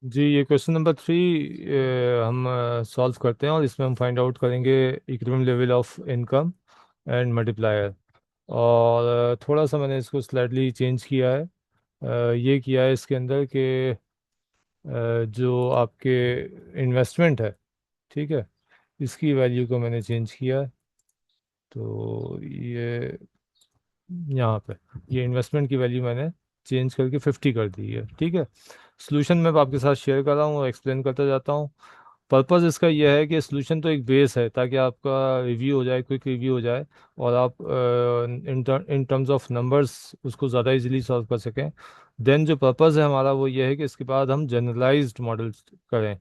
जी, ये question number 3 हम solve करते हैं, और इसमें हम फाइंड आउट करेंगे equilibrium level of income and multiplier. और थोड़ा सा मैंने इसको स्लाइटली चेंज किया है। ये किया है इसके अंदर कि जो आपके इन्वेस्टमेंट है, ठीक है, इसकी वैल्यू को मैंने चेंज किया है। तो ये यहाँ पे ये इन्वेस्टमेंट की वैल्यू मैंने चेंज करके 50 कर दी है, ठीक है। सोल्यूशन मैं आपके साथ शेयर कर रहा हूँ और एक्सप्लेन करता जाता हूँ। पर्पस इसका यह है कि सोल्यूशन तो एक बेस है, ताकि आपका रिव्यू हो जाए, क्विक रिव्यू हो जाए, और आप इन टर्म्स ऑफ नंबर्स उसको ज़्यादा इजीली सॉल्व कर सकें। देन जो पर्पस है हमारा वो ये है कि इसके बाद हम जनरलाइज्ड मॉडल करें।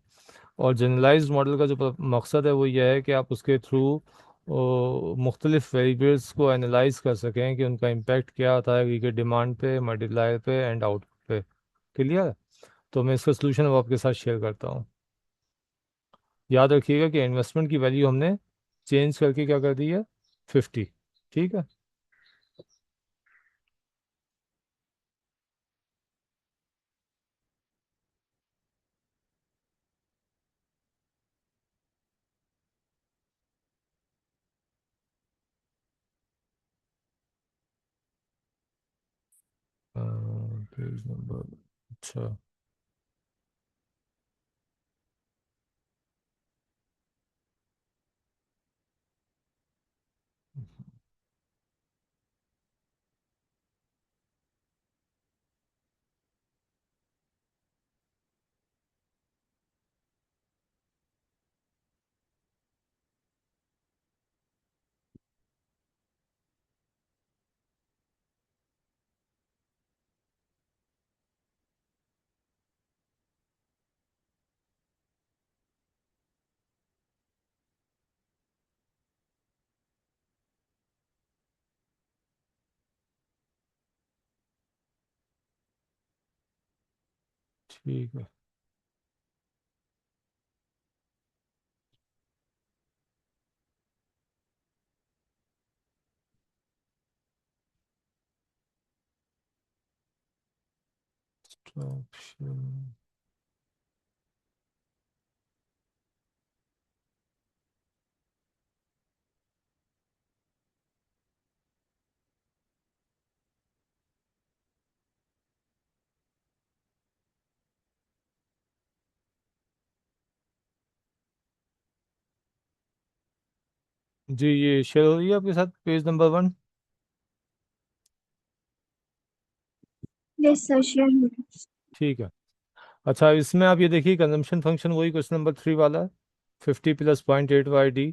और जनरलाइज्ड मॉडल का जो मकसद है वो ये है कि आप उसके थ्रू मुख्तलिफ वेरिएबल्स को एनालाइज कर सकें कि उनका इम्पैक्ट क्या आता है क्रिकेट डिमांड पे, मल्टीप्लायर पे एंड आउटपुट पे। क्लियर है? तो मैं इसका सोल्यूशन अब आपके साथ शेयर करता हूँ। याद रखिएगा कि इन्वेस्टमेंट की वैल्यू हमने चेंज करके क्या कर दी है, 50। ठीक है। पेज नंबर, अच्छा। ठीक है। ऑप्शन। जी, ये शेयर हो रही है आपके साथ page number 1। Yes sir, sure हूँ। ठीक है। अच्छा, इसमें आप ये देखिए, कंजम्पशन फंक्शन वही क्वेश्चन नंबर 3 वाला है। 50 प्लस 0.8 y d।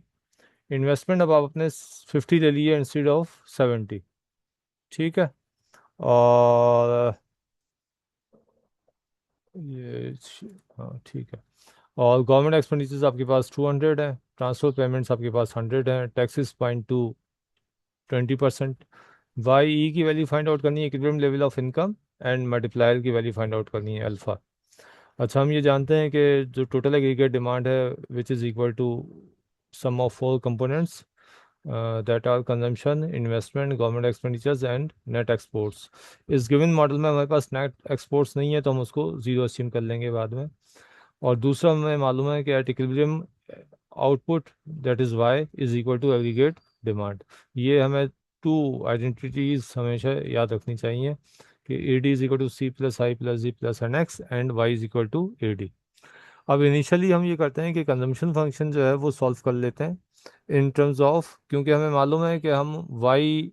इन्वेस्टमेंट अब आप अपने 50 ले लिए इंस्टेड ऑफ 70। ठीक है। और ये हाँ, ठीक है। और गवर्नमेंट एक्सपेंडिचर्स आपके पास 200 है, ट्रांसफर पेमेंट्स आपके पास 100 है, टैक्सेस 20% वाई ई की वैल्यू फाइंड आउट करनी है, equilibrium level of income, and multiplier की वैल्यू फाइंड आउट करनी है, अल्फा। अच्छा, हम ये जानते हैं कि जो टोटल एग्रीगेट डिमांड है which is equal to sum of four components, that are consumption, investment, government expenditures and net exports. इस गिवन मॉडल में हमारे पास नेट एक्सपोर्ट्स नहीं है, तो हम उसको जीरो अस्यूम कर लेंगे बाद में। और दूसरा हमें मालूम है कि at equilibrium output, that is Y, is equal to aggregate demand. ये हमें टू आइडेंटिटीज हमेशा याद रखनी चाहिए कि A D is equal to C plus I plus G plus N X, and Y is equal to A D. अब initially हम ये करते हैं कि कंजम्पशन फंक्शन जो है वो सॉल्व कर लेते हैं इन टर्म्स ऑफ, क्योंकि हमें मालूम है कि हम वाई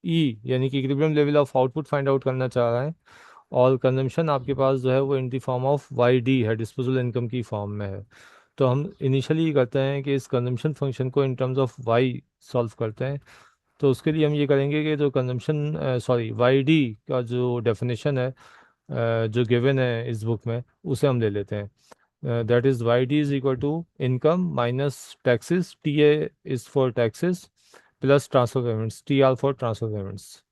ई यानी कि equilibrium level of output find out करना चाह रहे हैं, और कंजम्पशन आपके पास जो है वो in the form of Y D है, डिस्पोजल इनकम की फॉर्म में है। तो हम इनिशियली ये करते हैं कि इस कंजम्पशन फंक्शन को in terms of Y solve करते हैं। तो उसके लिए हम ये करेंगे कि जो कंजम्पशन सॉरी वाई डी का जो डेफिनेशन है, जो गिवन है इस बुक में, उसे हम ले लेते हैं। That is Y D is equal to income minus taxes, T A is for taxes, plus transfer payments, T R for transfer payments.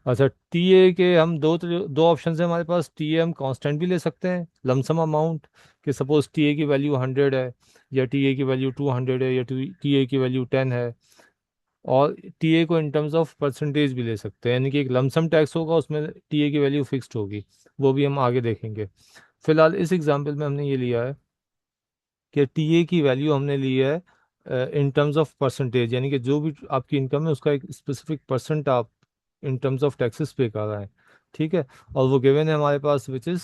अच्छा, टी ए के हम दो ऑप्शन है हमारे पास। टी ए हम कांस्टेंट भी ले सकते हैं, लमसम अमाउंट, कि सपोज टी ए की वैल्यू 100 है, या टी ए की वैल्यू 200 है, या टी ए की वैल्यू 10 है। और टीए को इन टर्म्स ऑफ परसेंटेज भी ले सकते हैं, यानी कि एक लमसम टैक्स होगा, उसमें टीए की वैल्यू फिक्स्ड होगी। वो भी हम आगे देखेंगे। फिलहाल इस एग्जांपल में हमने ये लिया है कि टीए की वैल्यू हमने ली है इन टर्म्स ऑफ परसेंटेज, यानी कि जो भी आपकी इनकम है उसका एक स्पेसिफिक परसेंट आप इन टर्म्स ऑफ टैक्सेस पे कर रहे हैं। ठीक है, और वो गिवन है हमारे पास विच इज़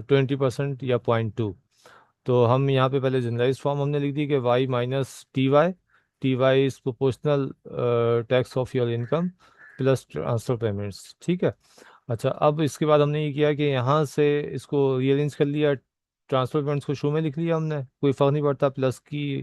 20% या 0.2। तो हम यहाँ पे पहले जनरलाइज फॉर्म हमने लिख दी कि Y minus T Y is proportional tax of your income plus transfer payments. ठीक है। अच्छा, अब इसके बाद हमने ये किया कि यहाँ से इसको रीअरेंज कर लिया, ट्रांसफर पेमेंट्स को शो में लिख लिया हमने, कोई फ़र्क नहीं पड़ता प्लस की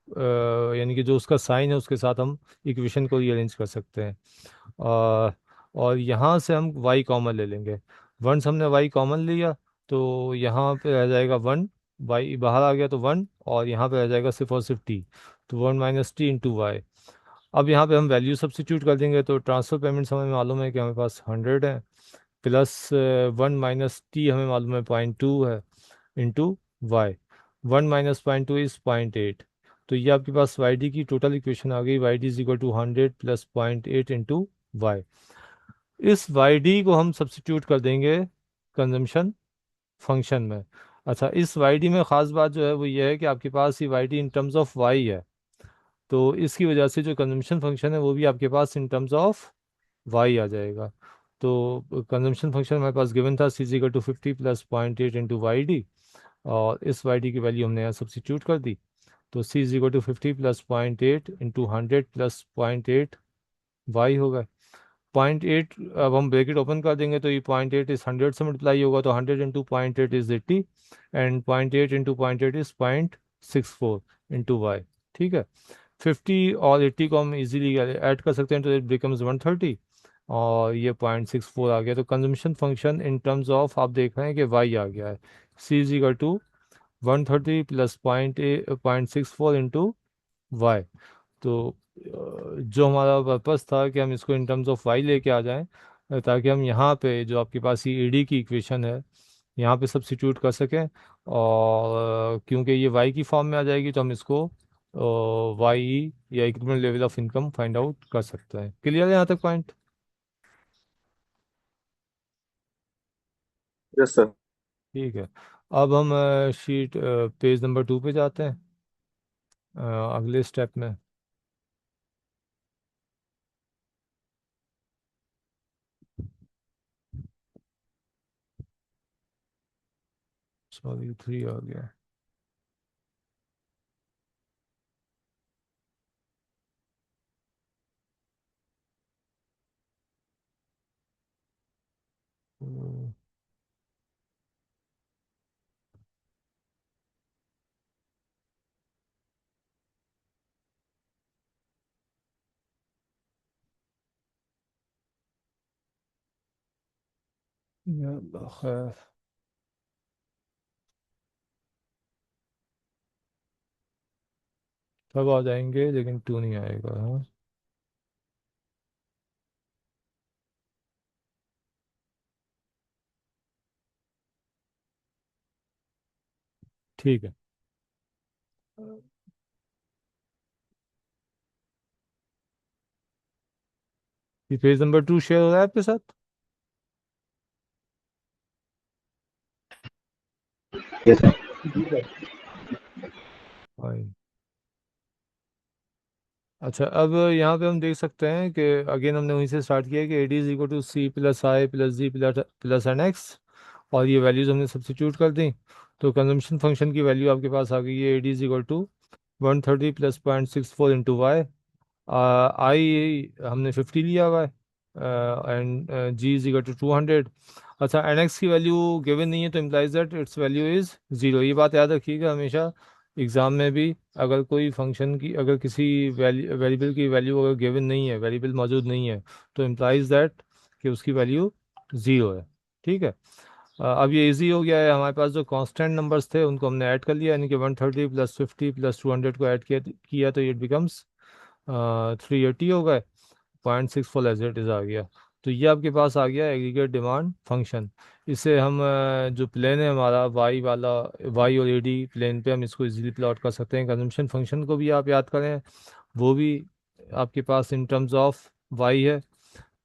यानी कि जो उसका साइन है उसके साथ हम इक्वेशन को रीअरेंज कर सकते हैं। अ, और यहाँ से हम y कॉमन ले लेंगे। वंस हमने y कॉमन लिया तो यहाँ पे रह जाएगा 1, y बाहर आ गया तो 1, और यहाँ पे रह जाएगा सिर्फ और सिर्फ t, तो 1 - t × y। अब यहाँ पे हम वैल्यू सब्स्टिट्यूट कर देंगे तो ट्रांसफ़र पेमेंट्स हमें मालूम है कि हमारे पास 100 है, प्लस 1 - t हमें मालूम है 0.2 है, इंटू वाई। 1 - 0.2 इज़ 0.8। तो ये आपके पास वाई डी की टोटल इक्वेशन आ गई, Y D is equal to 100 plus 0.8 into Y. इस वाई डी को हम सब्स्टिट्यूट कर देंगे कंजम्पशन फंक्शन में। अच्छा, इस वाई डी में ख़ास बात जो है वो ये है कि आपके पास ये Y D in terms of Y है, तो इसकी वजह से जो कंजम्पशन फंक्शन है वो भी आपके पास इन टर्म्स ऑफ वाई आ जाएगा। तो कंजम्पशन फंक्शन हमारे पास गिवन था C equal to 50 plus 0.8 into Y D, और इस वाई डी की वैल्यू हमने यहाँ सब्स्टिट्यूट कर दी। तो C equal to 50 plus 0.8 into 100 plus 0.8 Y होगा। 0.8, अब हम ब्रैकेट ओपन कर देंगे तो ये 0.8 इस 100 से मल्टीप्लाई होगा, तो 100 into 0.8 is 80, and 0.8 into 0.8 is 0.64 into Y. ठीक है, 50 और 80 को हम इजीली ऐड कर सकते हैं, तो इट बिकम्स 130, और ये 0.64 आ गया। तो consumption function in terms of आप देख रहे हैं कि वाई आ गया है, C is equal to 130 plus 0.64 into Y. तो जो हमारा पर्पस था कि हम इसको इन टर्म्स ऑफ वाई लेके आ जाएं, ताकि हम यहाँ पे जो आपके पास ये ईडी की इक्वेशन है यहाँ पे सब्स्टिट्यूट कर सकें, और क्योंकि ये वाई की फॉर्म में आ जाएगी तो हम इसको वाई या equivalent level of income find out कर सकते हैं। क्लियर है यहाँ तक पॉइंट? Yes sir. ठीक है, अब हम शीट पेज नंबर 2 पे जाते हैं अगले स्टेप में। सॉरी, 3 आ गया। तो या अल्लाह खैर, सब आ जाएंगे लेकिन 2 नहीं आएगा। हाँ, ठीक है। ये पेज नंबर 2 शेयर हो रहा है आपके साथ? Yes sir. फाइन। अच्छा, अब यहाँ पे हम देख सकते हैं कि अगेन हमने वहीं से स्टार्ट किया है कि A D is equal to C plus I plus G plus N X, और ये वैल्यूज हमने सब्स्टिट्यूट कर दी। तो कंजम्पशन फंक्शन की वैल्यू आपके पास आ गई है, A D is equal to 130 plus 0.64 into Y. I हमने 50 लिया हुआ है, and G is equal to 200। अच्छा, एन एक्स की वैल्यू गिवन नहीं है तो implies that its value is zero. ये बात याद रखिएगा हमेशा एग्ज़ाम में भी, अगर कोई फंक्शन की, अगर किसी वेरिएबल की वैल्यू अगर गिवन नहीं है, वेरिएबल मौजूद नहीं है, तो इम्प्लाइज दैट कि उसकी वैल्यू ज़ीरो है। ठीक है। अब ये इजी हो गया है, हमारे पास जो कांस्टेंट नंबर्स थे उनको हमने ऐड कर लिया, यानी कि 130 प्लस 50 प्लस 200 को ऐड किया तो इट बिकम्स 380 हो गए, 0.64 एज इट इज़ आ गया। तो ये आपके पास आ गया एग्रीगेट डिमांड फंक्शन। इसे हम जो प्लेन है हमारा वाई वाला, वाई और एडी प्लेन पे हम इसको इजीली प्लॉट कर सकते हैं। कंजम्पशन फंक्शन को भी आप याद करें, वो भी आपके पास इन टर्म्स ऑफ वाई है।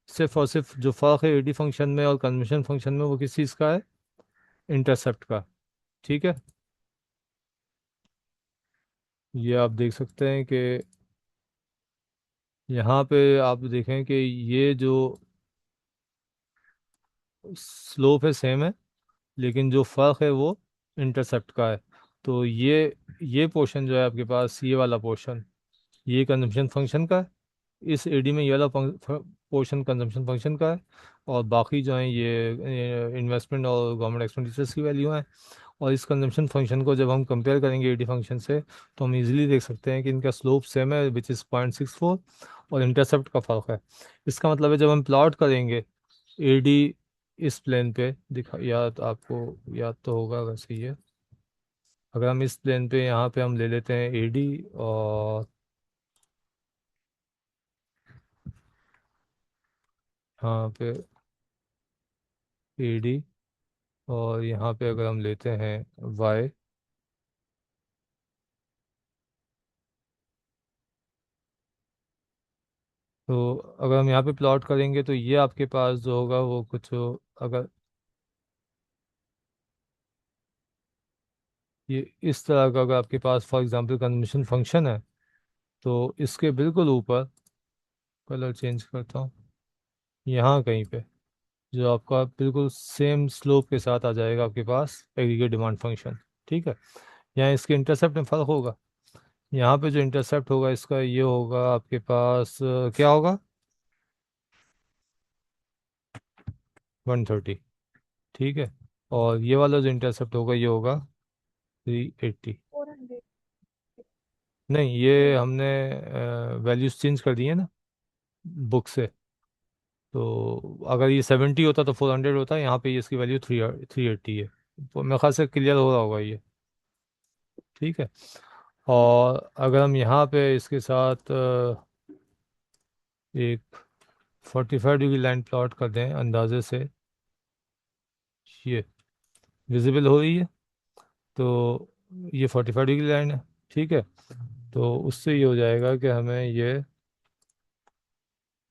सिर्फ और सिर्फ जो फ़र्क है एडी फंक्शन में और कंजम्पशन फंक्शन में वो किस चीज़ का है, इंटरसेप्ट का। ठीक है, ये आप देख सकते हैं कि यहाँ पे आप देखें कि ये जो स्लोप है सेम है, लेकिन जो फ़र्क है वो इंटरसेप्ट का है। तो ये पोर्शन जो है आपके पास, ये वाला पोर्शन, ये कंजम्पशन फंक्शन का है। इस एडी में ये वाला पोर्शन कंजम्पशन फंक्शन का है। और बाकी जो है ये इन्वेस्टमेंट और गवर्नमेंट एक्सपेंडिचर्स की वैल्यू है। और इस कंजम्पशन फंक्शन को जब हम कंपेयर करेंगे एडी फंक्शन से, तो हम इजीली देख सकते हैं कि इनका स्लोप सेम है, विच इज़ 0.64, और इंटरसेप्ट का फ़र्क है। इसका मतलब है जब हम प्लॉट करेंगे एडी इस प्लेन पे, दिखा याद आपको याद तो होगा वैसे ही है। अगर हम इस प्लेन पे यहाँ पे हम ले लेते हैं एडी, और यहाँ पे एडी, और यहाँ पे अगर हम लेते हैं वाई, तो अगर हम यहाँ पे प्लॉट करेंगे तो ये आपके पास जो होगा वो कुछ अगर ये इस तरह का अगर आपके पास फॉर एग्जांपल कन्वेंशन फंक्शन है, तो इसके बिल्कुल ऊपर, कलर चेंज करता हूँ, यहाँ कहीं पे जो आपका बिल्कुल सेम स्लोप के साथ आ जाएगा आपके पास एग्रीगेट डिमांड फंक्शन। ठीक है, यहाँ इसके इंटरसेप्ट में फ़र्क होगा। यहाँ पे जो इंटरसेप्ट होगा इसका, ये होगा आपके पास क्या होगा, 130। ठीक है, और ये वाला जो इंटरसेप्ट होगा ये होगा 380। नहीं, ये हमने वैल्यूज चेंज कर दी है ना बुक से। तो अगर ये 70 होता तो 400 होता, यहाँ पे ये इसकी वैल्यू 380 है। तो मेरे ख्याल से क्लियर हो रहा होगा ये। ठीक है, और अगर हम यहाँ पे इसके साथ एक 45 डिग्री लाइन प्लॉट कर दें अंदाजे से, ये विजिबल हो रही है, तो ये 45 डिग्री लाइन है। ठीक है, तो उससे ये हो जाएगा कि हमें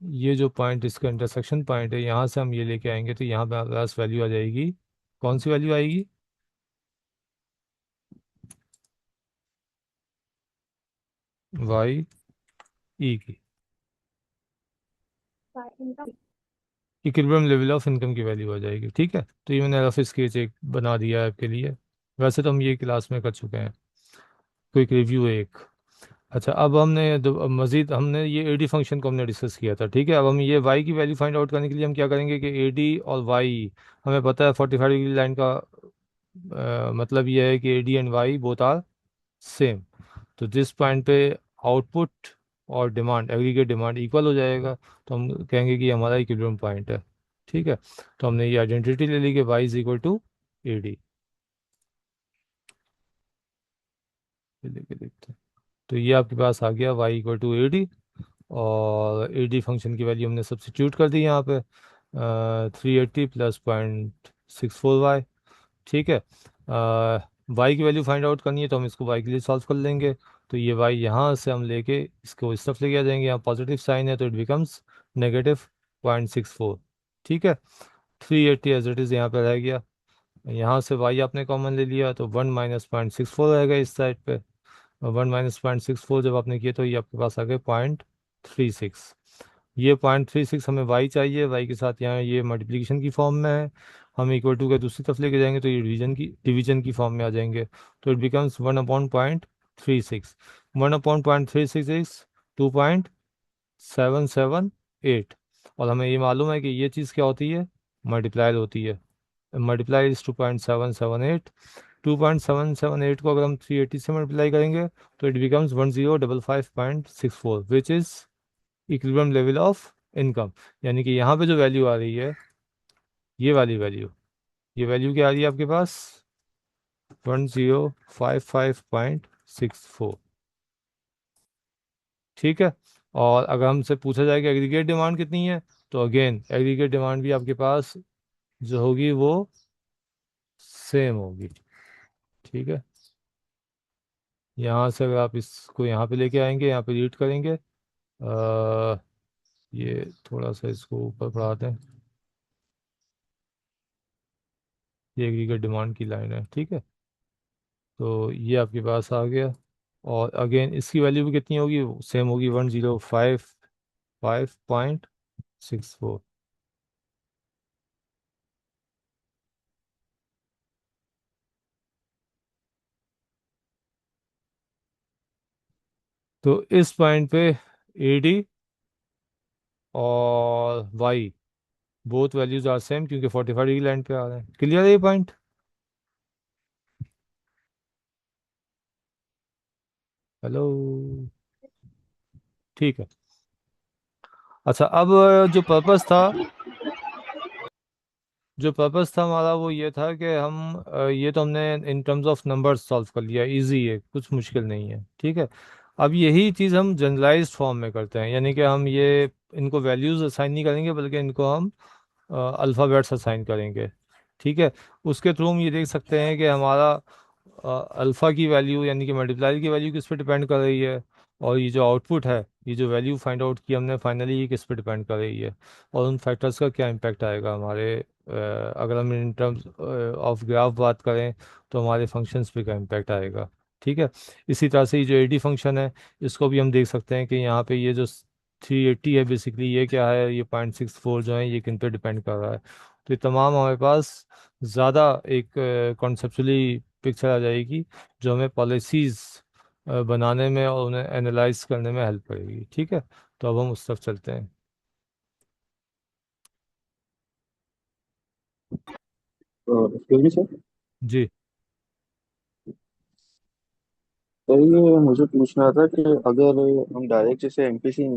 ये जो पॉइंट इसका इंटरसेक्शन पॉइंट है, यहाँ से हम ये लेके आएंगे तो यहाँ पे हमारे पास वैल्यू आ जाएगी। कौन सी वैल्यू आएगी? वाई ई की इक्विलिब्रियम लेवल ऑफ इनकम की वैल्यू आ जाएगी। ठीक है, तो ये मैंने रफ स्केच एक बना दिया है आपके लिए। वैसे तो हम ये क्लास में कर चुके हैं, क्विक रिव्यू एक। अच्छा, अब मजीद हमने ये एडी फंक्शन को हमने डिस्कस किया था। ठीक है, अब हम ये वाई की वैल्यू फाइंड आउट करने के लिए हम क्या करेंगे कि एडी और वाई, हमें पता है 45 डिग्री लाइन का मतलब ये है कि AD and Y both are same. तो जिस पॉइंट पे आउटपुट और डिमांड, एग्रीगेट डिमांड इक्वल हो जाएगा, तो हम कहेंगे कि हमारा इक्विलिब्रियम पॉइंट है। ठीक है, तो हमने ये आइडेंटिटी ले ली कि Y is equal to A D. लेके देखते हैं, तो ये आपके पास आ गया Y equal to A D. और ए डी फंक्शन की वैल्यू हमने सब्सिट्यूट कर दी यहाँ पे, 380 प्लस 0.64 वाई। ठीक है, वाई की वैल्यू फाइंड आउट करनी है तो हम इसको वाई के लिए सॉल्व कर लेंगे। तो ये वाई यहाँ से हम लेके इसको इस तरफ लेके आ जाएंगे, यहाँ पॉजिटिव साइन है तो इट बिकम्स -0.64। ठीक है, 380 एज इट इज़ यहाँ पे रह गया। यहाँ से वाई आपने कॉमन ले लिया तो 1 - 0.64 रहेगा इस साइड पे। 1 - 0.64 जब आपने किया तो ये आपके पास आ गए 0.36। ये 0.36 हमें वाई चाहिए, वाई के साथ यहाँ ये मल्टीप्लिकेशन की फॉर्म में है। हम इक्वल टू के दूसरी तरफ लेके जाएंगे तो ये डिवीजन की फॉर्म में आ जाएंगे। तो इट बिकम्स 1/0.36। 1/0.36 इज 2.778। और हमें ये मालूम है कि ये चीज़ क्या होती है, मल्टीप्लायर होती है। Multiply is 2.778। 2.778 को अगर हम 380 से मल्टीप्लाई करेंगे तो it becomes 1055.64, which is equilibrium level of income. यानी कि यहाँ पे जो वैल्यू आ रही है, ये वाली वैल्यू, ये वैल्यू क्या आ रही है आपके पास, 1055.64। ठीक है, और अगर हमसे पूछा जाए कि एग्रीगेट डिमांड कितनी है, तो अगेन एग्रीगेट डिमांड भी आपके पास जो होगी वो सेम होगी। ठीक है, यहाँ से अगर आप इसको यहाँ पे लेके आएंगे, यहाँ पे रीड करेंगे, ये थोड़ा सा इसको ऊपर बढ़ाते हैं। ये एग्रीगेट डिमांड की लाइन है, ठीक है। तो ये आपके पास आ गया। और अगेन इसकी वैल्यू भी कितनी होगी, सेम होगी 1055.64। तो इस पॉइंट पे ए डी और Y both values are same, क्योंकि 45 डिग्री लाइन पे आ रहे हैं। क्लियर है ये पॉइंट? हेलो? ठीक है। अच्छा, अब जो पर्पस था हमारा वो ये था कि हम ये तो हमने इन टर्म्स ऑफ नंबर्स सॉल्व कर लिया, इजी है, कुछ मुश्किल नहीं है, ठीक है। अब यही चीज़ हम जनरलाइज्ड फॉर्म में करते हैं, यानी कि हम ये इनको वैल्यूज असाइन नहीं करेंगे, बल्कि इनको हम अल्फ़ाबेट्स असाइन करेंगे, ठीक है। उसके थ्रू हम ये देख सकते हैं कि हमारा अल्फ़ा की वैल्यू यानी कि मल्टीप्लायर की वैल्यू किस पे डिपेंड कर रही है, और ये जो आउटपुट है, ये जो वैल्यू फाइंड आउट की हमने फाइनली, ये किस पे डिपेंड कर रही है, और उन फैक्टर्स का क्या इम्पैक्ट आएगा हमारे अगर हम इन टर्म्स ऑफ ग्राफ बात करें तो हमारे फंक्शंस पे क्या इम्पैक्ट आएगा, ठीक है। इसी तरह से ये जो एडी फंक्शन है, इसको भी हम देख सकते हैं कि यहाँ पे ये जो 380 है, बेसिकली ये क्या है, ये 0.64 जो है, ये किन पे डिपेंड कर रहा है। तो ये तमाम हमारे पास ज़्यादा एक कॉन्सेप्चुअली पिक्चर आ जाएगी, जो हमें पॉलिसीज़ बनाने में और उन्हें एनालाइज करने में हेल्प करेगी, ठीक है। तो अब हम उस तरफ चलते हैं। Excuse me sir. जी। सर ये मुझे पूछना था कि अगर हम डायरेक्ट जैसे एमपीसी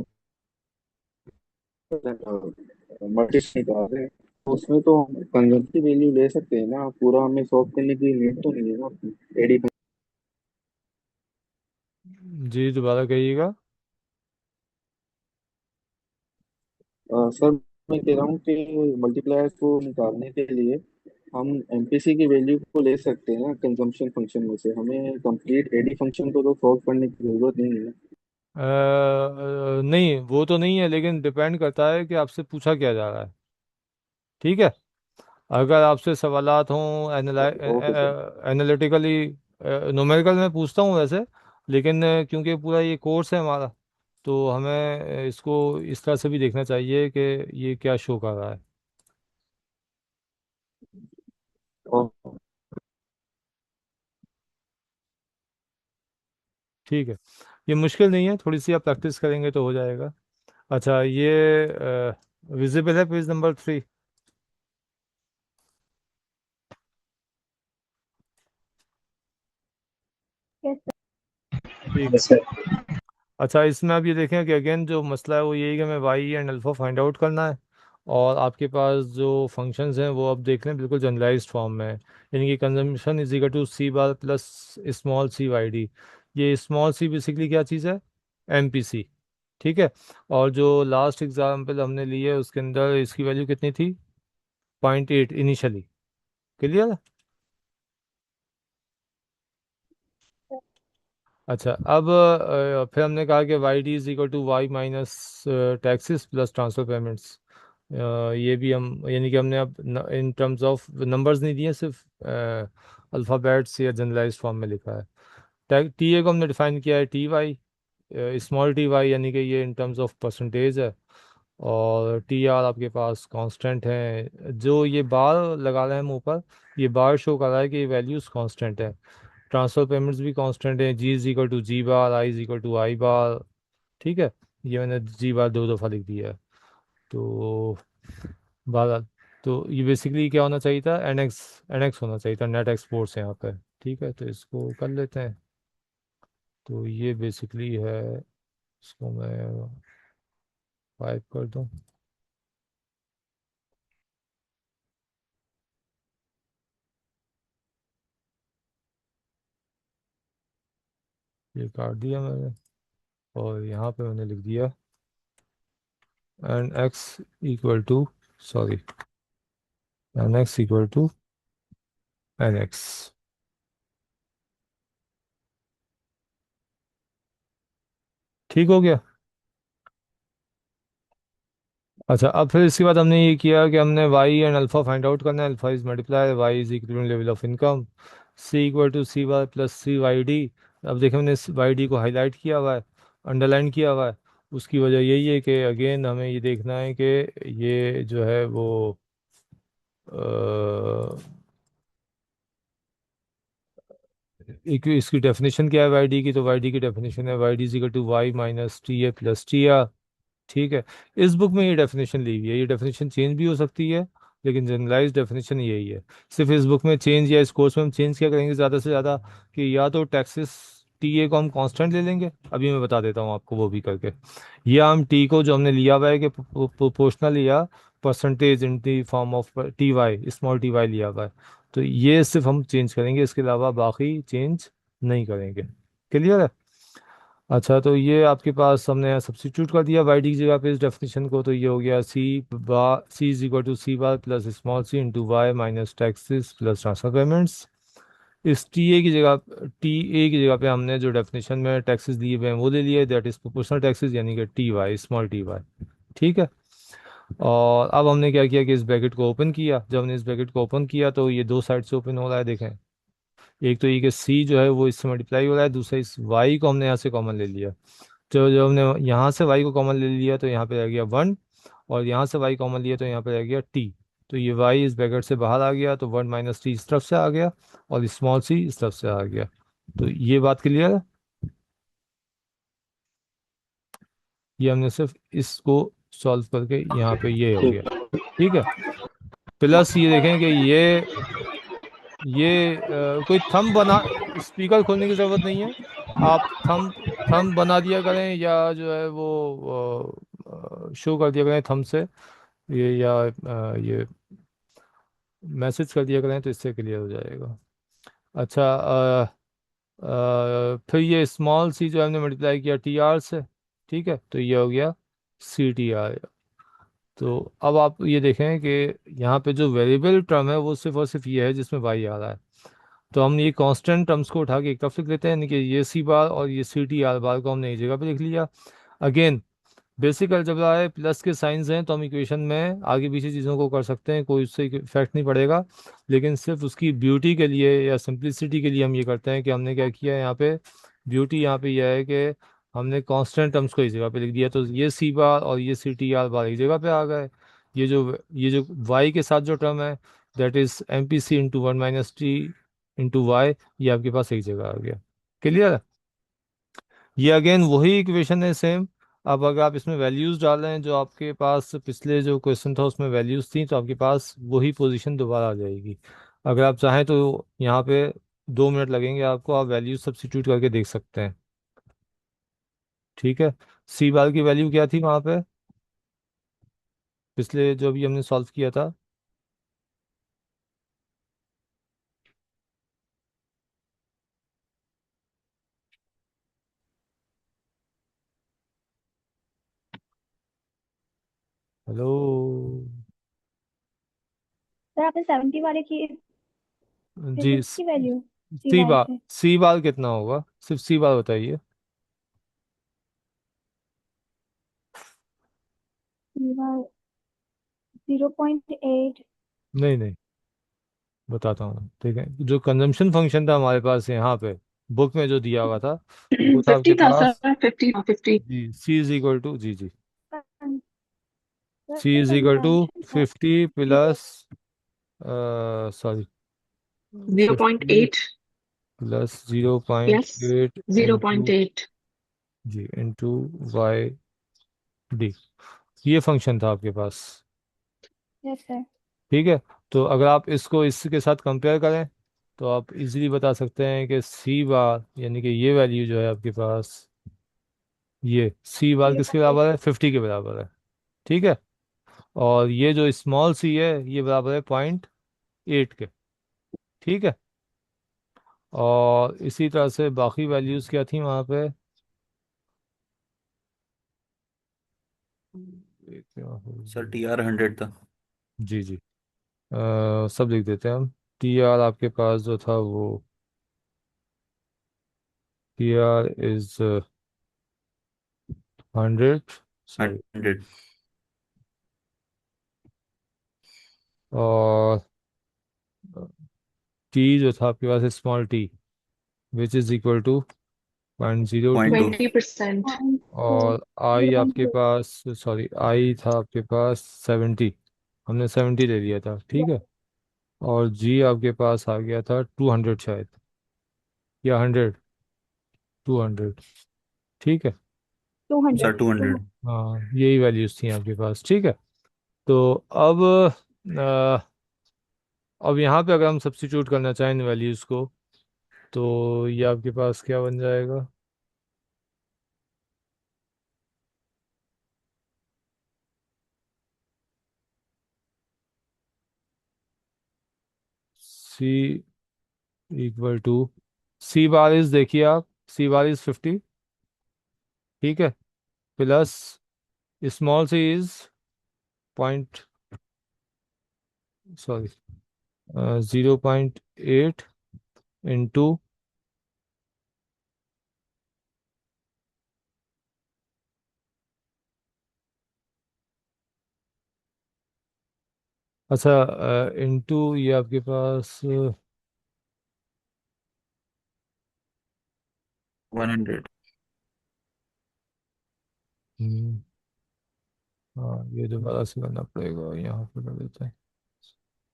मल्टीस निकाल रहे हैं तो उसमें तो हम कंजम्पटिव वैल्यू ले सकते हैं ना, पूरा हमें सॉल्व करने की नीड तो नहीं है ना एडी। जी, दोबारा कहिएगा। सर मैं कह रहा हूँ कि मल्टीप्लायर को निकालने के लिए हम एमपीसी की वैल्यू को ले सकते हैं ना कंजम्पशन फंक्शन में से, हमें कंप्लीट एडी फंक्शन को तो सॉल्व करने की जरूरत नहीं है। नहीं, वो तो नहीं है, लेकिन डिपेंड करता है कि आपसे पूछा क्या जा रहा है, ठीक है। अगर आपसे सवालात हों ओके सर। एनालिटिकली, न्यूमेरिकल में पूछता हूँ वैसे, लेकिन क्योंकि पूरा ये कोर्स है हमारा, तो हमें इसको इस तरह से भी देखना चाहिए कि ये क्या शो कर रहा है। ठीक है, ये मुश्किल नहीं है, थोड़ी सी आप प्रैक्टिस करेंगे तो हो जाएगा। अच्छा, ये विजिबल है पेज नंबर 3? ठीक है। Yes sir. अच्छा, इसमें आप ये देखें कि अगेन जो मसला है वो यही है कि हमें Y and alpha find out करना है, और आपके पास जो फंक्शंस हैं वो आप देख लें बिल्कुल जनरलाइज्ड फॉर्म में है, यानी कि consumption is equal to C bar plus small C Y D. ये स्मॉल सी बेसिकली क्या चीज़ है, एम पी सी, ठीक है। और जो लास्ट एग्जाम्पल हमने ली है उसके अंदर इसकी वैल्यू कितनी थी, 0.8 इनिशियली। क्लियर है? अच्छा, अब फिर हमने कहा कि Y D is equal to Y minus taxes plus transfer payments. ये भी हम, यानी कि हमने अब इन टर्म्स ऑफ नंबर्स नहीं दिए, सिर्फ अल्फ़ाबेट्स या जनरलाइज फॉर्म में लिखा है। टी ए को हमने डिफाइन किया है T Y, small T Y, यानी कि ये इन टर्म्स ऑफ परसेंटेज है, और टी आर आपके पास कांस्टेंट है। जो ये बार लगा रहे हैं हम ऊपर, ये बार शो कर रहा है कि ये वैल्यूज़ कांस्टेंट है। ट्रांसफर पेमेंट्स भी कांस्टेंट है, G is equal to G bar, I is equal to I bar, ठीक है। ये मैंने जी बार 2 दफ़ा लिख दिया है। तो बार, तो ये बेसिकली क्या होना चाहिए था, एन एक्स होना चाहिए था, नेट एक्सपोर्ट्स यहाँ पे, ठीक है। तो इसको कर लेते हैं। तो ये बेसिकली है, इसको मैं 5 कर दूँ, ये काट दिया मैंने, और यहाँ पे मैंने लिख दिया N X equal to, sorry, N X equal to N X. ठीक हो गया? अच्छा, अब फिर इसके बाद हमने ये किया कि हमने Y and alpha find out करना है। Alpha is multiply, Y is equilibrium level of income, C equal to C bar plus C Y D. अब देखिए मैंने वाई डी को हाईलाइट किया हुआ है, अंडरलाइन किया हुआ है। उसकी वजह यही है कि अगेन हमें ये देखना है कि ये जो है वो एक इसकी डेफिनेशन क्या है वाई डी की। तो वाई डी की डेफिनेशन है Y D is equal to Y minus T A plus T R. ठीक है, इस बुक में ये डेफिनेशन ली हुई है। ये डेफिनेशन चेंज भी हो सकती है, लेकिन जनरलाइज डेफिनेशन यही है। सिर्फ इस बुक में चेंज या इस कोर्स में हम चेंज क्या करेंगे ज़्यादा से ज़्यादा, कि या तो टैक्सेस टी ए को हम कांस्टेंट ले लेंगे, अभी मैं बता देता हूँ आपको वो भी करके, या हम टी को जो हमने लिया हुआ है कि प्रोपोर्शनल या percentage in the form of T Y, small T Y लिया हुआ है। तो ये सिर्फ हम चेंज करेंगे, इसके अलावा बाकी चेंज नहीं करेंगे। क्लियर है? अच्छा, तो ये आपके पास हमने सब्स्टिट्यूट कर दिया वाई डी की जगह पे इस डेफिनेशन को। तो ये हो गया C is equal to C bar plus small C into Y minus taxes plus transfer payments. इस टी ए की जगह, टी ए की जगह पे हमने जो डेफिनेशन में टैक्सेस दिए हुए हैं वो ले लिए, दैट इज प्रोपोर्शनल टैक्सेस, यानी कि T Y, small T Y. ठीक है। और अब हमने क्या किया कि इस ब्रैकेट को ओपन किया। जब हमने इस ब्रैकेट को ओपन किया तो ये दो साइड से ओपन हो रहा है, देखें। एक तो ये कि सी जो है वो इससे मल्टीप्लाई हो रहा है, दूसरा इस वाई को हमने यहाँ से कॉमन ले लिया। तो जब हमने यहाँ से y को कॉमन ले लिया तो यहाँ पे रह गया 1, और यहाँ से y कॉमन लिया तो यहाँ पे रह गया t। तो ये y इस ब्रैकेट से बाहर आ गया, तो 1 माइनस टी इस तरफ से आ गया, और स्मॉल सी इस तरफ से आ गया। तो ये बात क्लियर है? ये हमने सिर्फ इसको सॉल्व करके यहाँ पे ये हो ठीक गया। ठीक है। प्लस ये देखें कि ये कोई थंब बना, स्पीकर खोलने की ज़रूरत नहीं है। आप थंब बना दिया करें, या जो है वो शो कर दिया करें थंब से, ये या ये मैसेज कर दिया करें, तो इससे क्लियर हो जाएगा। अच्छा, फिर ये स्मॉल सी जो हमने मल्टीप्लाई किया टी आर से। ठीक है, तो ये हो गया सी टी आर। तो अब आप ये देखें कि यहाँ पे जो वेरिएबल टर्म है वो सिर्फ और सिर्फ ये है जिसमें वाई आ रहा है। तो हम ये कांस्टेंट टर्म्स को उठा के एक तरफ लिख लेते हैं, यानी कि ये सी बार और ये सी टी आर बार को हमने एक जगह पे लिख लिया। अगेन, बेसिक अलजेब्रा है, प्लस के साइंस हैं, तो हम इक्वेशन में आगे पीछे चीज़ों को कर सकते हैं, कोई उससे इफेक्ट नहीं पड़ेगा। लेकिन सिर्फ उसकी ब्यूटी के लिए या सिंप्लिसिटी के लिए हम ये करते हैं कि हमने क्या किया है यहाँ पे। ब्यूटी यहाँ पे यह है कि हमने कांस्टेंट टर्म्स को इस जगह पे लिख दिया, तो ये सी बार और ये सी टी आर बार एक जगह पे आ गए। ये जो वाई के साथ जो टर्म है, that is M P C into 1 - T into Y, ये आपके पास एक जगह आ गया। क्लियर है? ये अगेन वही इक्वेशन है सेम। अब अगर आप इसमें वैल्यूज डाल रहे हैं, जो आपके पास पिछले जो क्वेश्चन था उसमें वैल्यूज थी, तो आपके पास वही पोजीशन दोबारा आ जाएगी। अगर आप चाहें तो यहाँ पे 2 मिनट लगेंगे आपको, आप वैल्यूज सब्स्टिट्यूट करके देख सकते हैं। ठीक है। सी बार की वैल्यू क्या थी वहाँ पे, पिछले जो भी हमने सॉल्व किया था? हेलो? सर आपने 70 वाले की जी, फिजिक्स की वैल्यू सी सी बार बार, से। सी बार कितना होगा, सिर्फ सी बार बताइए। सी बार 0.8। नहीं नहीं, बताता हूँ। ठीक है, जो कंजम्पशन फंक्शन था हमारे पास यहाँ पे बुक में जो दिया हुआ था, वो था आपके 50 था पास। सर, 50। जी, सी इज इक्वल टू, जी जी, sir C is equal to consumption था 50 zero. Plus, sorry, zero point 50 eight plus zero point plus eight zero into, point eight जी, इंटू वाई डी। ये फंक्शन था आपके पास। Yes sir. ठीक है। तो अगर आप इसको इसके साथ कंपेयर करें, तो आप इजीली बता सकते हैं कि सी बार, यानी कि ये वैल्यू जो है आपके पास, ये सी बार जीरो किसके पॉइंट एट बराबर है? 50 के बराबर है। ठीक है। और ये जो स्मॉल सी है ये बराबर है 0.8 के। ठीक है। और इसी तरह से बाकी वैल्यूज़ क्या थी वहाँ पे? एक क्या हो सर गया? टी आर 100 था। जी जी, सब लिख देते हैं हम। टी आर आपके पास जो था वो, टी आर इज 100, सॉरी, 100। और टी जो था आपके पास small T which is equal to 0.02, 20%. और आई आपके 0.2 पास, सॉरी आई था आपके पास 70, हमने 70 ले लिया था, ठीक है। और जी आपके पास आ गया था 200 शायद, या 100, 200, ठीक है। 200 सर 200। हाँ यही वैल्यूज थी आपके पास, ठीक है। तो अब यहाँ पे अगर हम सब्स्टिट्यूट करना चाहें इन वैल्यूज़ को, तो ये आपके पास क्या बन जाएगा, C equal to, C bar is, देखिए आप, सी बार इज 50, ठीक है, plus small C is point, sorry 0.8 into, अच्छा इंटू ये आपके पास 100। हम्म, हाँ ये दोबारा से करना पड़ेगा, यहाँ पे कर देते हैं,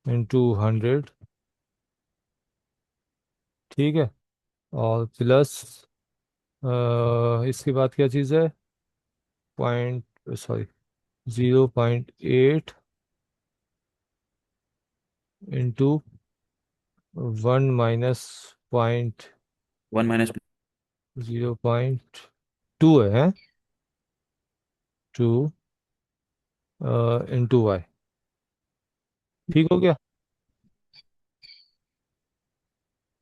इंटू 100, ठीक है। और प्लस इसके बाद क्या चीज़ है, पॉइंट, सॉरी 0.8 इंटू 1 -1 माइनस 0.2 है, 2 इंटू वाई, ठीक हो गया।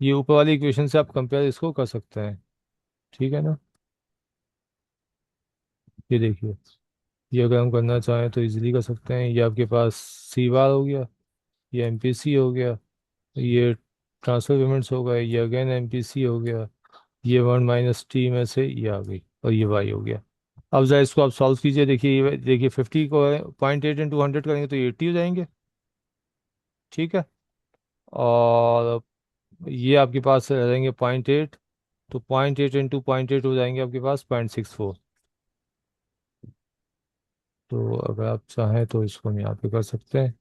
ये ऊपर वाली इक्वेशन से आप कंपेयर इसको कर सकते हैं, ठीक है ना। ये देखिए, ये अगर हम करना चाहें तो इजीली कर सकते हैं। ये आपके पास सी बार हो गया, ये एमपीसी हो गया, ये ट्रांसफर पेमेंट्स हो गए, ये अगेन एमपीसी हो गया, ये 1 - टी में से ये आ गई, और ये वाई हो गया। अब जरा इसको आप सॉल्व कीजिए, देखिए देखिए 50 को 0.8 इंटू 100 करेंगे तो ये 80 हो जाएंगे, ठीक है। और ये आपके पास रहेंगे 0.8, तो 0.8 इंटू 0.8 हो जाएंगे आपके पास 0.64। तो अगर आप चाहें तो इसको हम यहाँ पे कर सकते हैं।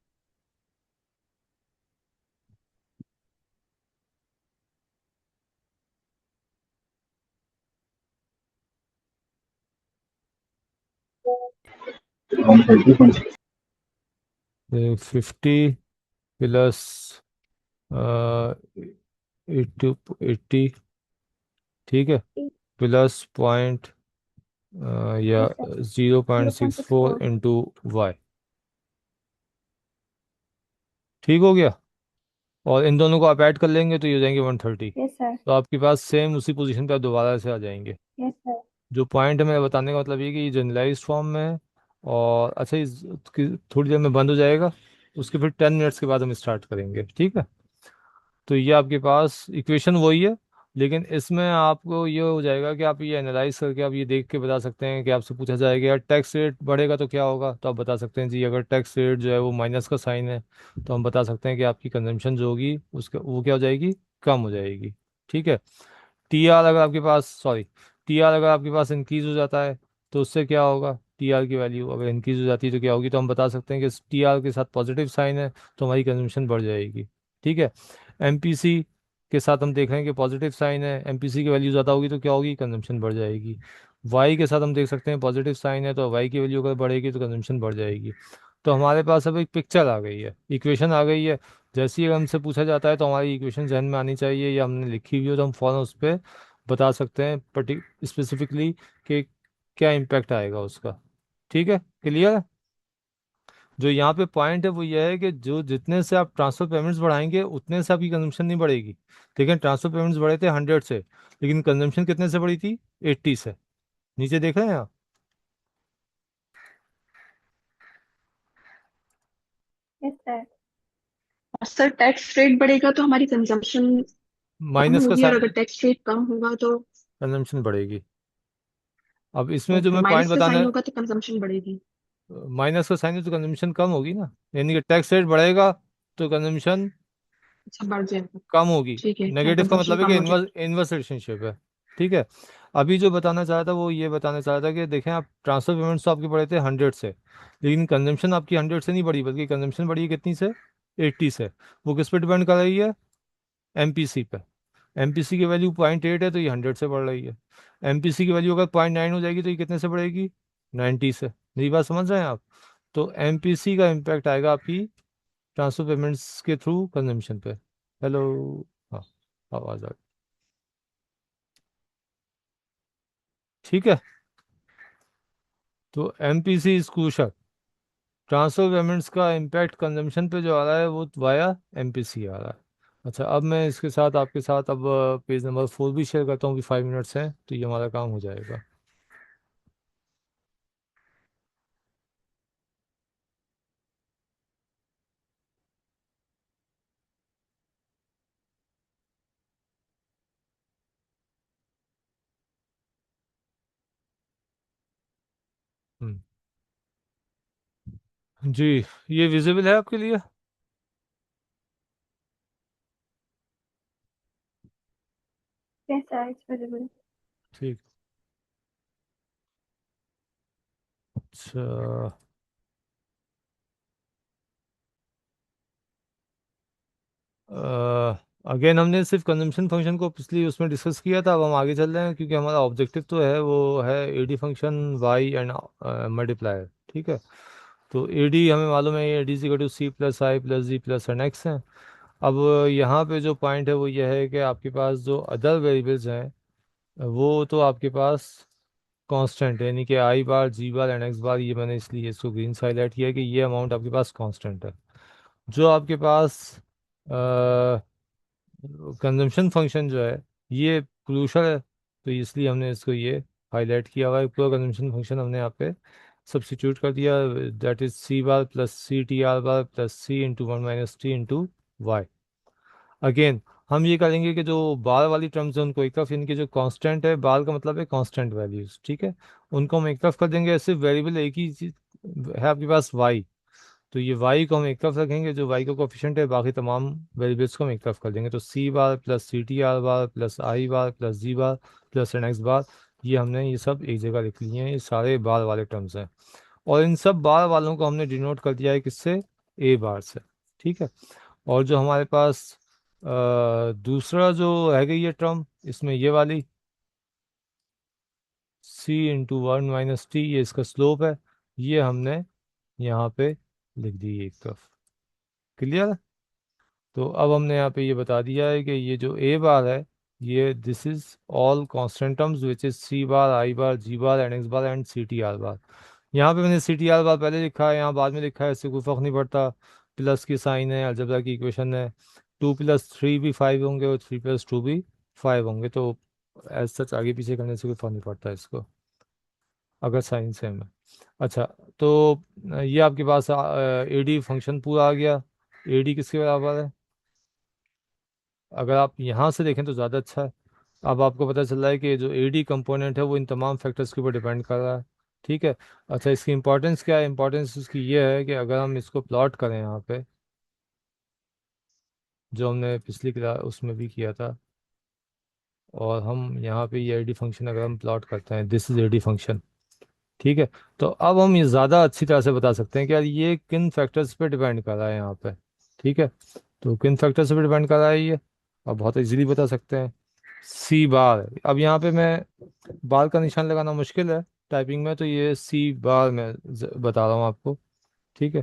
तो 50 प्लस 80, ठीक है, प्लस पॉइंट या यस सर 0.64 0.64 इंटू वाई, ठीक हो गया। और इन दोनों को आप ऐड कर लेंगे तो ये हो जाएंगे 130। यस सर तो आपके पास सेम उसी पोजीशन पे आप दोबारा से आ जाएंगे। यस सर जो पॉइंट है मेरा बताने का मतलब ये कि ये जनरलाइज फॉर्म में है। और अच्छा थोड़ी देर में बंद हो जाएगा, उसके फिर 10 मिनट्स के बाद हम स्टार्ट करेंगे, ठीक है। तो ये आपके पास इक्वेशन वही है, लेकिन इसमें आपको ये हो जाएगा कि आप ये एनालाइज करके आप ये देख के बता सकते हैं कि आपसे पूछा जाएगा यार टैक्स रेट बढ़ेगा तो क्या होगा, तो आप बता सकते हैं जी अगर टैक्स रेट जो है वो माइनस का साइन है, तो हम बता सकते हैं कि आपकी कंजम्पशन जो होगी उसका वो क्या हो जाएगी, कम हो जाएगी, ठीक है। टी आर अगर आपके पास, सॉरी, टी आर अगर आपके पास इंक्रीज हो जाता है तो उससे क्या होगा, टी आर की वैल्यू अगर इंक्रीज हो जाती है तो क्या होगी, तो हम बता सकते हैं कि टी आर के साथ पॉजिटिव साइन है तो हमारी कंजम्पशन बढ़ जाएगी, ठीक है। एमपीसी के साथ हम देख रहे हैं कि पॉजिटिव साइन है, एमपीसी की वैल्यू ज़्यादा होगी तो क्या होगी, कंजम्पशन बढ़ जाएगी। वाई के साथ हम देख सकते हैं पॉजिटिव साइन है, तो वाई की वैल्यू अगर बढ़ेगी तो कंजम्पशन बढ़ जाएगी। तो हमारे पास अब एक पिक्चर आ गई है, इक्वेशन आ गई है। जैसे ही अगर हमसे पूछा जाता है तो हमारी इक्वेशन जहन में आनी चाहिए, या हमने लिखी हुई हो तो हम फौरन उस पर बता सकते हैं स्पेसिफिकली कि क्या इम्पैक्ट आएगा उसका, ठीक है, क्लियर है। जो यहाँ पे पॉइंट है वो ये है कि जो जितने से आप ट्रांसफर पेमेंट्स बढ़ाएंगे उतने से आपकी कंजम्पशन नहीं बढ़ेगी। देखिए ट्रांसफर पेमेंट्स बढ़े थे 100 से, लेकिन कंजम्पशन कितने से बढ़ी थी, 80 से। नीचे देख रहे हैं आप, यस सर और सर टैक्स रेट बढ़ेगा तो हमारी कंजम्पशन कम माइनस का होगी, और अगर साइन, टैक्स रेट कम होगा तो कंजम्पशन बढ़ेगी। अब इसमें जो ओके, मैं पॉइंट माइनस का बताना साइन है, होगा तो कंजम्पशन बढ़ेगी। माइनस का साइन है तो कंजम्पशन कम होगी ना, यानी कि टैक्स रेट बढ़ेगा तो कंजम्पशन अच्छा बढ़ जाएगा। कम होगी। ठीक है, हाँ नेगेटिव का कंजम्पशन मतलब है कि कम हो इनवर्स जाएगा। इनवर्स रिलेशनशिप है। ठीक है। अभी जो बताना चाहा था वो ये बताना चाहा था कि देखें, आप ट्रांसफर पेमेंट्स तो आपके बढ़े थे 100 से, लेकिन कंजम्पशन आपकी 100 से नहीं बढ़ी, बल्कि कंजम्पशन बढ़ी है कितनी से, 80 से। वो किस पे डिपेंड कर रही है, एमपीसी पे। एमपीसी की वैल्यू 0.8 है तो ये 100 से बढ़ रही है। एमपीसी की वैल्यू अगर 0.9 हो जाएगी तो ये कितने से बढ़ेगी, 90 से। मेरी बात समझ रहे हैं आप? तो एमपीसी का इम्पैक्ट आएगा आपकी ट्रांसफर पेमेंट्स के थ्रू कंजम्पशन पे। हेलो। हाँ, आवाज आ गई। ठीक है। तो MPC is crucial. Transfer payments का इम्पैक्ट कंजम्पशन पे जो आ रहा है वो वाया एमपीसी आ रहा है। अच्छा, अब मैं इसके साथ आपके साथ अब पेज नंबर 4 भी शेयर करता हूँ कि 5 मिनट्स हैं तो ये हमारा काम हो जाएगा। हम्म। जी, ये विजिबल है आपके लिए? Yes, sir, it's visible. ठीक। अच्छा, अगेन हमने सिर्फ कंजम्पशन फंक्शन को पिछली उसमें डिस्कस किया था, अब हम आगे चल रहे हैं क्योंकि हमारा ऑब्जेक्टिव तो है वो है AD function Y and multiplier. ठीक है। तो एडी हमें मालूम है, ये D equal to C plus I plus G plus N X है। अब यहाँ पे जो पॉइंट है वो ये है कि आपके पास जो अदर वेरिएबल्स हैं वो तो आपके पास कांस्टेंट है, यानी कि आई bar G bar N X bar, ये मैंने इसलिए इसको ग्रीन से हाईलाइट किया है कि ये अमाउंट आपके पास कांस्टेंट है। जो आपके पास कंजम्पशन फंक्शन जो है ये क्रूशल है, तो इसलिए हमने इसको ये हाईलाइट किया हुआ है। पूरा कंजम्पशन फंक्शन हमने यहाँ पे सब्स्टिट्यूट कर दिया, that is C bar plus C T R bar plus C into one minus T into Y. Again हम ये करेंगे कि जो बार वाली टर्म्स है उनको एक तरफ, इनके जो कांस्टेंट है, बार का मतलब है कांस्टेंट वैल्यूज, ठीक है, उनको हम एक तरफ कर देंगे। सिर्फ वेरिएबल एक ही चीज है आपके पास, वाई। तो ये y को हम एक तरफ रखेंगे, जो y का कोफिशिएंट है, बाकी तमाम वेरिएबल्स को हम एक तरफ कर देंगे। तो c bar plus C T R bar plus I bar plus G bar plus N X bar, ये हमने ये सब एक जगह लिख लिए हैं, ये सारे बार वाले टर्म्स हैं। और इन सब बार वालों को हमने डिनोट कर दिया है किससे, a बार से। ठीक है। और जो हमारे पास दूसरा जो है गई ये टर्म, इसमें ये वाली c into one minus T, ये इसका स्लोप है, ये हमने यहाँ पे लिख दी एक तरफ। क्लियर? तो अब हमने यहाँ पे ये बता दिया है कि ये जो ए बार है, ये this is all constant terms which is C bar I bar G bar N X bar and C T R bar. यहाँ पे मैंने सी टी आर बार पहले लिखा है, यहाँ बाद में लिखा है, इससे कोई फर्क नहीं पड़ता। प्लस की साइन है, अलजेब्रा की इक्वेशन है। 2 + 3 भी 5 होंगे और 3 + 2 भी 5 होंगे, तो एज सच आगे पीछे करने से कोई फर्क नहीं पड़ता इसको, अगर साइन सेम है। अच्छा, तो ये आपके पास एडी फंक्शन पूरा आ गया। एडी किसके बराबर है, अगर आप यहाँ से देखें तो ज़्यादा अच्छा है। अब आपको पता चल रहा है कि जो एडी कंपोनेंट है वो इन तमाम फैक्टर्स के ऊपर डिपेंड कर रहा है। ठीक है। अच्छा, इसकी इंपॉर्टेंस क्या है, इंपॉर्टेंस इसकी ये है कि अगर हम इसको प्लॉट करें यहाँ पे, जो हमने पिछली क्लास उसमें भी किया था, और हम यहाँ पे ये एडी फंक्शन अगर हम प्लॉट करते हैं, दिस इज एडी फंक्शन। ठीक है। तो अब हम ये ज़्यादा अच्छी तरह से बता सकते हैं कि यार ये किन फैक्टर्स पे डिपेंड कर रहा है यहाँ पे। ठीक है। तो किन फैक्टर्स पे डिपेंड कर रहा है ये, अब बहुत इजीली बता सकते हैं। सी बार, अब यहाँ पे मैं बार का निशान लगाना मुश्किल है टाइपिंग में, तो ये सी बार मैं बता रहा हूँ आपको। ठीक है।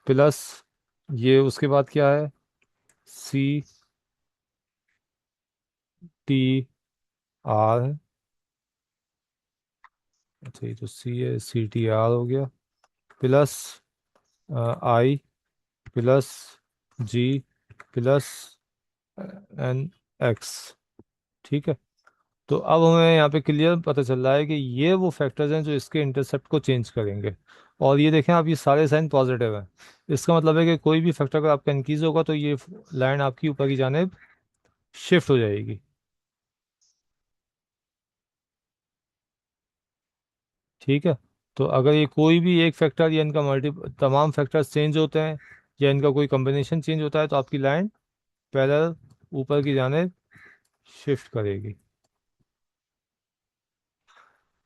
प्लस ये उसके बाद क्या है, सी टी आर है। अच्छा, ये तो सी है, सी टी आर हो गया, plus I plus G plus N X. ठीक है। तो अब हमें यहाँ पे क्लियर पता चल रहा है कि ये वो फैक्टर्स हैं जो इसके इंटरसेप्ट को चेंज करेंगे। और ये देखें आप, ये सारे साइन पॉजिटिव हैं। इसका मतलब है कि कोई भी फैक्टर अगर आपका इंक्रीज होगा तो ये लाइन आपकी ऊपर की जानिब शिफ्ट हो जाएगी। ठीक है। तो अगर ये कोई भी एक फैक्टर या इनका मल्टी तमाम फैक्टर्स चेंज होते हैं, या इनका कोई कॉम्बिनेशन चेंज होता है तो आपकी लाइन पैरेलल ऊपर की जानिब शिफ्ट करेगी।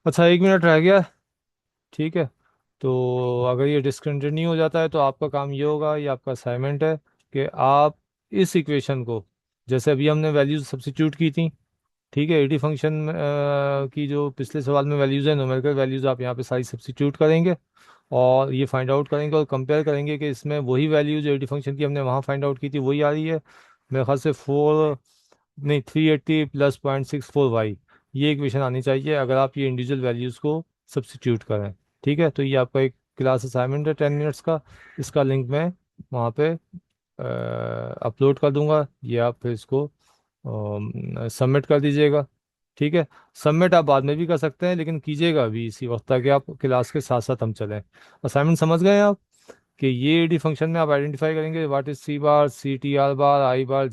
अच्छा, 1 मिनट रह गया। ठीक है, तो अगर ये डिसकंटिन्यू हो जाता है तो आपका काम ये होगा, ये आपका असाइनमेंट है कि आप इस इक्वेशन को, जैसे अभी हमने वैल्यूज सब्स्टिट्यूट की थी, ठीक है, एडी फंक्शन की जो पिछले सवाल में वैल्यूज है, न्यूमेरिकल वैल्यूज, आप यहाँ पे सारी सब्स्टिट्यूट करेंगे और ये फाइंड आउट करेंगे और कंपेयर करेंगे कि इसमें वही वैल्यू जो एडी फंक्शन की हमने वहाँ फाइंड आउट की थी वही आ रही है। मेरे ख्याल से 380 + 0.64y, ये इक्वेशन आनी चाहिए अगर आप ये इंडिविजुअल वैल्यूज़ को सब्स्टिट्यूट करें। ठीक है, तो ये आपका एक क्लास असाइनमेंट है 10 मिनट्स का। इसका लिंक मैं वहाँ पे अपलोड कर दूंगा, ये आप फिर इसको सबमिट कर दीजिएगा। ठीक है, सबमिट आप बाद में भी कर सकते हैं लेकिन कीजिएगा अभी इसी वक्त, ताकि आप क्लास के साथ साथ हम चलें। असाइनमेंट समझ गए आप कि ये डी फंक्शन में आप आइडेंटिफाई करेंगे what is C bar, C T R bar, I bar,